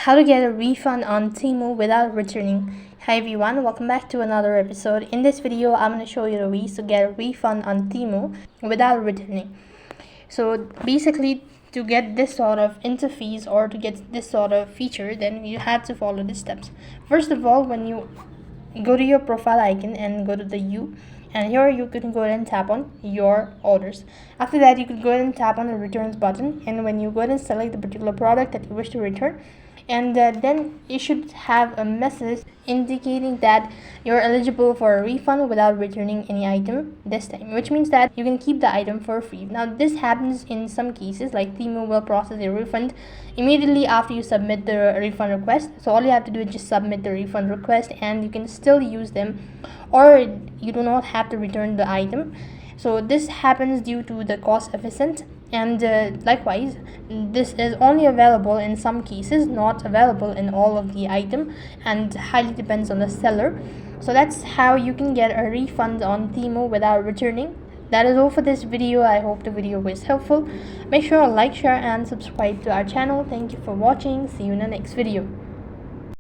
How to get a refund on Temu without returning. Hi everyone, welcome back to another episode. In this video, I'm going to show you the ways to get a refund on Temu without returning. So basically, to get this sort of interface or to get this sort of feature, then you have to follow the steps. First of all, when you go to your profile icon and go to the U, and here you can go ahead and tap on your orders. After that, you can go ahead and tap on the returns button, and when you go ahead and select the particular product that you wish to return, and then you should have a message indicating that you're eligible for a refund without returning any item this time, which means that you can keep the item for free. Now this happens in some cases, like Temu will process a refund immediately after you submit the refund request. So all you have to do is just submit the refund request and you can still use them, or you do not have to return the item. So this happens due to the cost efficient, and likewise this is only available in some cases, not available in all of the item, and highly depends on the seller. So that's how you can get a refund on Temu without returning. That is all for this video. I hope the video was helpful. Make sure to like, share and subscribe to our channel. Thank you for watching. See you in the next video.